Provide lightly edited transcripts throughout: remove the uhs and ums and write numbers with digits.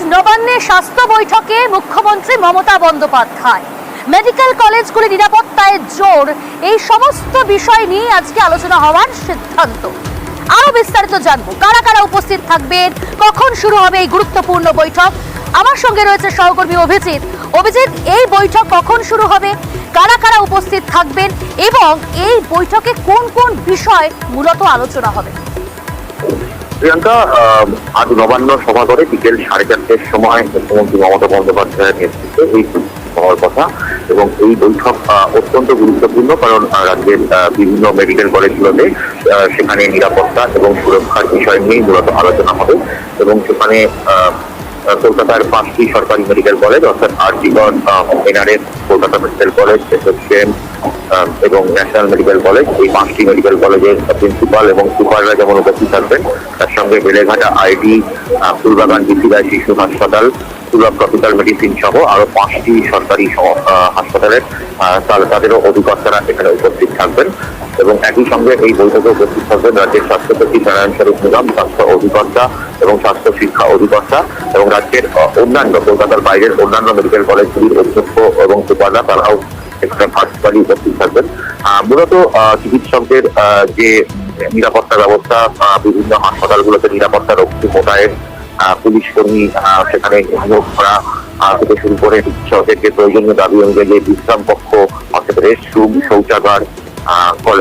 নবান্নে স্বাস্থ্য বৈঠকে মুখ্যমন্ত্রী মমতা বন্দ্যোপাধ্যায় মেডিকেল কলেজগুলি নিরাপত্তায় জোর, এই সমস্ত বিষয় নিয়ে আজকে আলোচনা হওয়ার সিদ্ধান্ত। আরো বিস্তারিত জানবো, কারা কারা উপস্থিত থাকবেন, কখন শুরু হবে এই গুরুত্বপূর্ণ বৈঠক। আমার সঙ্গে রয়েছে সহকর্মী অভিজিৎ। অভিজিৎ, এই বৈঠক কখন শুরু হবে, কারা কারা উপস্থিত থাকবেন এবং এই বৈঠকে কোন কোন বিষয় মূলত আলোচনা হবে? প্রিয়াঙ্কা, আজ নবান্ন সভাঘরে বিকেল 4:30টার সময় মুখ্যমন্ত্রী মমতা বন্দ্যোপাধ্যায়ের নেতৃত্বে এই হওয়ার কথা এবং এই বৈঠক অত্যন্ত গুরুত্বপূর্ণ, কারণ রাজ্যের বিভিন্ন মেডিকেল কলেজগুলোতে সেখানে নিরাপত্তা এবং সুরক্ষার বিষয় নিয়েই মূলত আলোচনা হবে এবং সেখানে কলকাতার 5টি সরকারি মেডিকেল কলেজ অর্থাৎ আরজিগর, NRS, Kolkata medical college, SSKM এবং ন্যাশনাল মেডিকেল কলেজ, এই 5টি মেডিকেল কলেজের প্রিন্সিপাল এবং সুপাররা যেমন উপস্থিত থাকবেন, তার সঙ্গে বেলেঘাটা আইডি, ফুলবাগান বিসিরায় শিশু হাসপাতাল, সুলভ ট্রপিক্যাল মেডিসিন সহ আরো 5টি সরকারি হাসপাতালের তাদেরও অধিকর্তারা এখানে উপস্থিত থাকবেন এবং একই সঙ্গে এই বৈঠকে উপস্থিত থাকবেন রাজ্যের স্বাস্থ্য সচিব নারায়ণ স্বরূপ নিগম, স্বাস্থ্য অধিকর্তা এবং স্বাস্থ্য শিক্ষা অধিকর্তা এবং রাজ্যের অন্যান্য কলকাতার বাইরের অন্যান্য মেডিকেল কলেজগুলির অধ্যক্ষ এবং সুপাররা, তারাও এখানে ভার্চুয়ালি উপস্থিত থাকবেন। মূলত চিকিৎসকদের যে নিরাপত্তা ব্যবস্থা, বিভিন্ন হাসপাতালগুলোতে নিরাপত্তা রক্ষী মোতায়েন, পুলিশ কর্মী সেখানে নিয়োগ করা থেকে শুরু করে চিকিৎসকদের যে প্রয়োজনীয় দাবি অনুযায়ী যে বিশ্রাম কক্ষ, অর্থাৎ রেস্ট রুম, শৌচাগার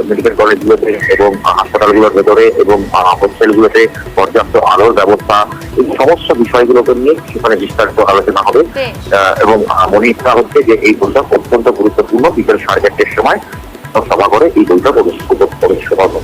মেডিকেল কলেজগুলোতে এবং হাসপাতালগুলোর ভেতরে এবং হোস্টেলগুলোতে পর্যাপ্ত আলোর ব্যবস্থা, এই সমস্ত বিষয়গুলোকে নিয়ে সেখানে বিস্তারিত আলোচনা হবে এবং মনে ইচ্ছা হচ্ছে যে এই বৈঠক অত্যন্ত গুরুত্বপূর্ণ। বিকেল 4:30টার সময় সভা করে এই বৈঠক অনুষ্ঠিত হবে।